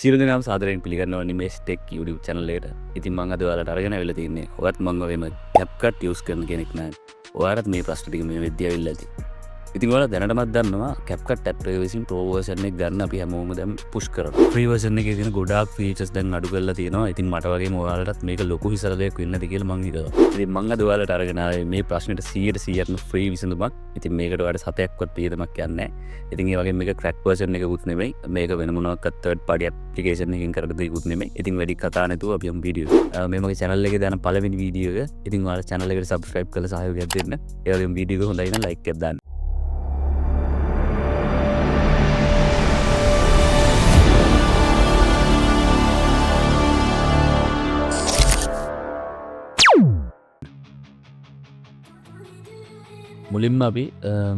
සියලු දෙනාම සාදරයෙන් පිළිගන්නවා නිමේෂ් ටෙක් YouTube channel එකට. ඉතින් මම අද ඔයාලට අරගෙන ආවිල්ලා තින්නේ. ඔයත් මම වගේම CapCut use කරන කෙනෙක් නෑ. ඔයාලත් මේ ප්‍රශ්න ටික මේ වෙද්දී ආවිල්ලා ඇති. ඉතින් ඔයාලා දැනටමත් දන්නවා CapCut app එක විසින් Pro version එක ගන්න අපි හැමෝම දැන් push කරනවා. Free version එකේ තියෙන ගොඩාක් features දැන් අඩු කරලා තියෙනවා. ඉතින් මට වගේම ඔයාලටත් මේක ලොකු හිසරදයක් වෙන්න ඇති කියලා මං හිතනවා. ඉතින් මං අද ඔයාලට අරගෙන ආවේ මේ ප්‍රශ්නෙට 100%ක්ම free විසඳුමක්. ඉතින් මේකට ඔයාලට සතයක්වත් පියදමක් යන්නේ නැහැ. ඉතින් ඒ වගේම මේක crack version එකකුත් නෙමෙයි. මේක වෙන මොනවාක්වත් third party application එකකින් කරන දෙයක්වත් නෙමෙයි. ඉතින් වැඩි කතා නැතුව අපි යමු වීඩියෝ එකට. මේ මගේ channel එකේ දාන පළවෙනි වීඩියෝ එක. ඉතින් ඔයාලා channel එකට subscribe කරලා සහයෝගයක් දෙන්න. ඒ වගේම වීඩියෝ එක හොඳයි නම් like එකක් දාන්න. මුලින්ම අපි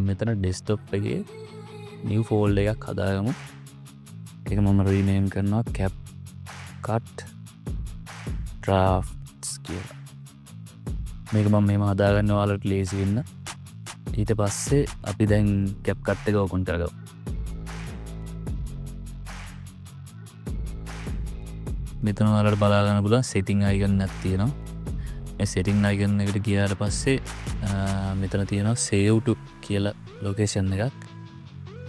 මෙතන ඩෙස්ක්ටොප් එකේ new folder එකක් හදාගමු. ඒක මම rename කරනවා CapCut drafts කියලා. මේක මම මෙහෙම හදාගන්න ඔයාලට ලේසි වෙන්න. ඊට පස්සේ අපි දැන් CapCut එක open කරගමු. මෙතන ඔයාලට බලා ගන්න පුළුවන් setting icon එකක් තියෙනවා. මේ setting icon එකට ගියාට පස්සේ මෙතන තියෙනවා save to කියලා location එකක්.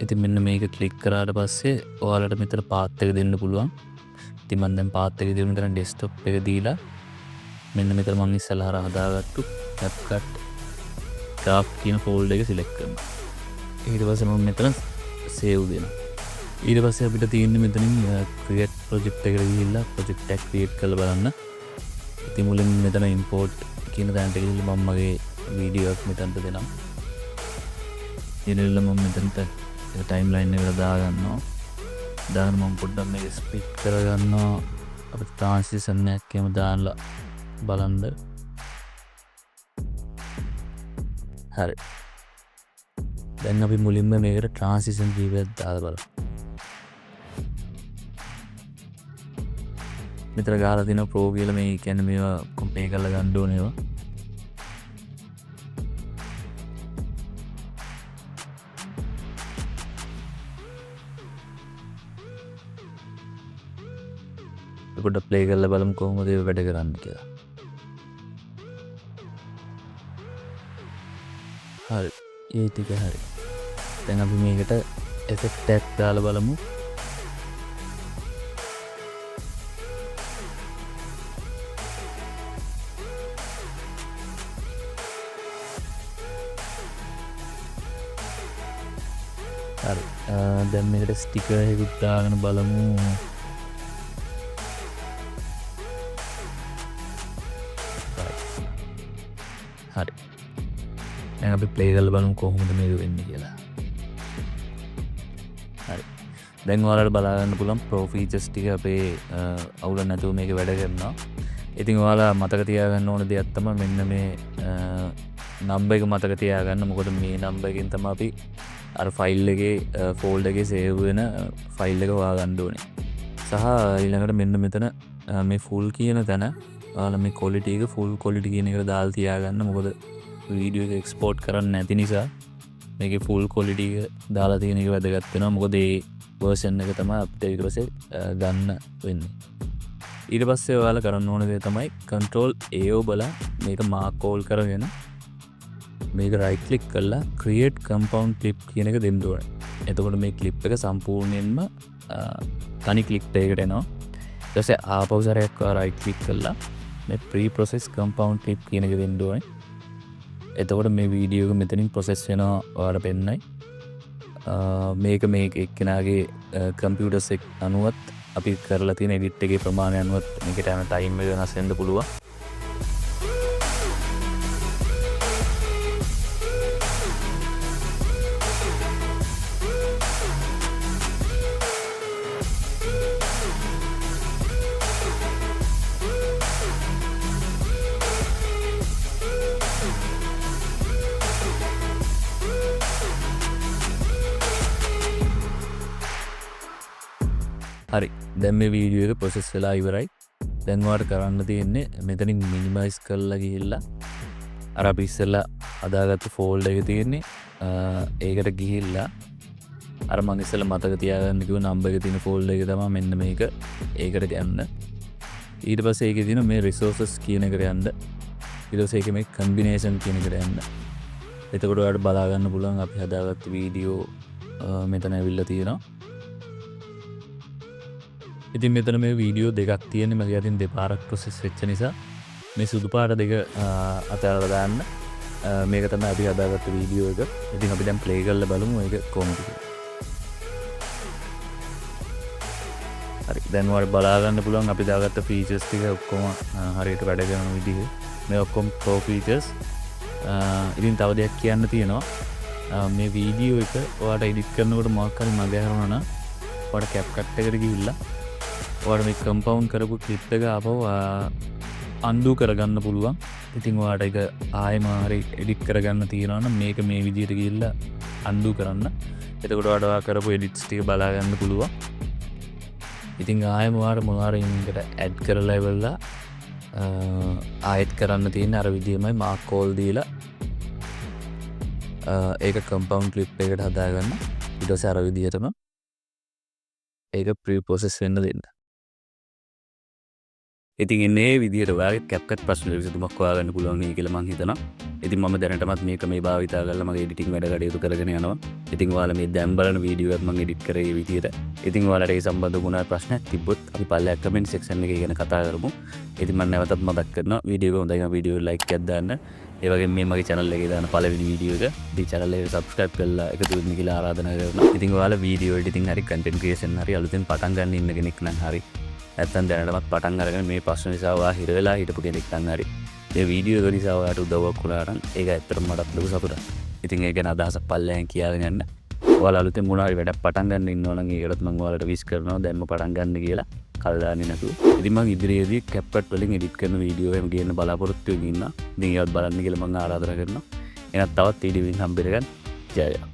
ඉතින් මෙන්න මේක ක්ලික් කරාට පස්සේ ඔයාලට මෙතන path එක දෙන්න පුළුවන්. ඉතින් මම දැන් path එක දෙන්න මෙතන desktop එක දීලා මෙන්න මෙතන මම ඉස්සෙල්ලා හදාගත්තු CapCut draft කියන folder එක select කරනවා. ඊට පස්සේ මම මෙතන save දෙනවා. ඊට පස්සේ අපිට තියෙන්නේ මෙතනින් create project එකට ගිහිල්ලා project එක create කරලා බලන්න. ඉතින් මුලින් මෙතන import කියන තැනට ගිහිල්ලා මම මගේ වීඩියෝ එකක් මෙතනට දෙනවා. ඊළඟට මම මෙතනට timeline එකට දාගන්නවා. දාගෙන මම පොඩ්ඩක් මේක ස්පීඩ් කරගන්නවා. අපිට transition එකක් එහෙම දාලා බලන්න. හරි. දැන් අපි මුලින්ම මේකට transition කීපයක් දාලා බලමු. මෙතන ගහලා තියෙන Pro කියලා මේ කියන්නේ මේවා compare කරලා ගන්න ඕනේ ඒවා. පොඩ්ඩක් ප්ලේ කරලා බලමු කොහොමද ඒක වැඩ කරන්නේ කියලා. හරි. ඒ ටික හරි. දැන් අපි මේකට effect එකක් දාලා බලමු. හරි. දැන් මේකට ස්ටිකර් එකක් දාගෙන බලමු. හරි. දැන් අපි ප්ලේ කරලා බලමු කොහොමද මේක වෙන්නේ කියලා. හරි. දැන් ඔයාලට බලා ගන්න පුළුවන් Pro features ටික අපේ අවුල නැතුව මේක වැඩ කරනවා. ඉතින් ඔයාලා මතක තියාගන්න ඕන දෙයක් තමයි මෙන්න මේ නම්බර් එක මතක තියාගන්න. මොකද මේ නම්බර් එකෙන් තමයි අපි අර ෆයිල් එකේ ෆෝල්ඩර් එකේ සේව් වෙන ෆයිල් එක හොයාගන්න ඕනේ. සහ ඊළඟට මෙන්න මෙතන මේ full කියන තැන ඔයාලා මේ quality එක full quality කියන එකට දාලා තියාගන්න. මොකද වීඩියෝ එක export කරන්න නැති නිසා මේකේ full quality එක දාලා තියෙන එක වැදගත් වෙනවා. මොකද ඒ version එක තමයි අපිට ඊට පස්සේ ගන්න වෙන්නේ. ඊට පස්සේ ඔයාලා කරන්න ඕන දේ තමයි control A ඔබලා මේක mark all කරගෙන මේක right click කරලා create compound clip කියන එක දෙන්න ඕනේ. එතකොට මේ clip එක සම්පූර්ණයෙන්ම තනි clip එකකට එනවා. ඊට පස්සේ ආපහු සැරයක් right click කරලා මේ pre-process compound clip කියන එක දෙන්න ඕනේ. එතකොට මේ වීඩියෝ එක මෙතනින් process වෙනවා ඔයාලට පෙන්නයි. මේක මේ එක්කෙනාගේ computers එක අනුවත් අපි කරලා තියෙන edit එකේ ප්‍රමාණය අනුවත් මේකට යන time එක වෙනස් වෙන්න පුළුවන්. හරි. දැන් මේ වීඩියෝ එක process වෙලා ඉවරයි. දැන් ඔයාලට කරන්න තියෙන්නේ මෙතනින් minimize කරලා ගිහිල්ලා අර අපි ඉස්සෙල්ලා හදාගත්තු ෆෝල්ඩර් එක තියෙන්නේ ඒකට ගිහිල්ලා අර මං ඉස්සෙල්ලා මතක තියාගන්න කිව්ව නම්බර් එකේ තියෙන ෆෝල්ඩර් එක තමයි මෙන්න මේක. ඒකට යන්න. ඊට පස්සේ ඒකේ තියෙන මේ resources කියන එකට යන්න. ඊට පස්සේ ඒකේ මේ combination කියන එකට යන්න. එතකොට ඔයාලට බලා ගන්න පුළුවන් අපි හදාගත්ත වීඩියෝ මෙතන ඇවිල්ලා තියෙනවා. ඉතින් මෙතන මේ වීඩියෝ දෙකක් තියෙන්නේ මගේ අතින් දෙපාරක් ප්‍රොසෙස් වෙච්ච නිසා මේ සුදු පාට දෙක අතහැරලා දාන්න. මේක තමයි අපි හදාගත්ත වීඩියෝ එක. ඉතින් අපි දැන් ප්ලේ කරලා බලමු ඒක කොහොමද කියලා. හරි දැන් ඔයාලට බලා ගන්න පුළුවන් අපි දාගත්ත ෆීචර්ස් ටික ඔක්කොම හරියට වැඩ කරන විදිහ. මේ ඔක්කොම ප්‍රෝ ෆීචර්ස්. ඉතින් තව දෙයක් කියන්න තියෙනවා. මේ වීඩියෝ එක ඔයාලට එඩිට් කරනකොට මොකක් හරි මග හැරුණා නම් ඔයාලට CapCut එකට ගිහිල්ලා ඔයාලට මේ කම්පවුන්ඩ් කරපු ක්ලිප් එක ආපහු අන්ඩු කරගන්න පුළුවන්. ඉතින් ඔයාලට ඒක ආයෙම හරි එඩිට් කරගන්න තියෙනවා නම් මේක මේ විදිහට ගිහිල්ලා අන්ඩු කරන්න. එතකොට ඔයාලට ඔයා කරපු එඩිට්ස් ටික බලා ගන්න පුළුවන්. ඉතින් ආයෙම ඔයාලට මොනවාරි ඉන්නකට ඇඩ් කරලා ඉවරලා ආයෙත් කරන්න තියෙන අර විදිහමයි මාක් කෝල් දීලා ඒක කම්පවුන්ඩ් ක්ලිප් එකකට හදාගන්න. ඊට පස්සේ අර විදිහටම ඒක ප්‍රී ප්‍රොසෙස් වෙන්න දෙන්න. ඉතින් ඉන්නේ විදිහට ඔයාගේ CapCut ප්‍රශ්න විසඳුමක් හොයාගන්න පුළුවන් නේ කියලා මම හිතනවා. ඉතින් මම දැනටමත් මේක මේ භාවිතා කරලා මගේ එඩිටිංగ్ වැඩ කටයුතු කරගෙන යනවා. ඉතින් ඔයාලා මේ දැන් බලන වීඩියෝ එකත් මම එඩිට් කරේ මේ විදිහට. ඉතින් ඔයාලට ඒ සම්බන්ධ මොනවා ප්‍රශ්නයක් තිබ්බොත් අපි පල්ලෙහා කමෙන්ට් සෙක්ෂන් එකේ ගැන කතා කරමු. ඉතින් මම නැවතත් මතක් කරනවා වීඩියෝ එක හොඳයි නම් වීඩියෝ එක ලයික් එකක් දාන්න. ඒ වගේම මේ මගේ channel එකේ දාන පළවෙනි වීඩියෝ එක ඉතින් channel එක subscribe කරලා එකතු වෙන්න කියලා ආරාධනා කරනවා. ඉතින් ඔයාලා වීඩියෝ එඩිටිං හරි content creation හරි අලුතෙන් පටන් ගන්න ඉන්න කෙනෙක් නම් හරි නැත්තම් දැනටමත් පටන් අරගෙන මේ ප්‍රශ්න නිසා ඔයා හිර වෙලා හිටපු කෙනෙක් නම් හරි මේ වීඩියෝ එක නිසා ඔයාට උදව්වක් වුණා නම් ඒක ඇත්තටම මටත් ලොකු සතුටක්. ඉතින් ඒක ගැන අදහසක් පල්ලෙහෙන් කියාගෙන යන්න. ඔයාලා අලුතෙන් මොනවා හරි වැඩක් පටන් ගන්න ඉන්නවා නම් ඒකටත් මම ඔයාලට විශ් කරනවා දැන්ම පටන් ගන්න කියලා කල් දාන්නේ නැතුව. ඉතින් මම ඉදිරියේදී CapCut වලින් එඩිට් කරන වීඩියෝ එකම ගේන්න බලාපොරොත්තු වෙමින් ඉන්නවා. ඉතින් ඒවත් බලන්න කියලා මම ආරාධනා කරනවා. එහෙනම් තවත් වීඩියෝ එකකින් හම්බෙන්න ගන්න. ජය ජය.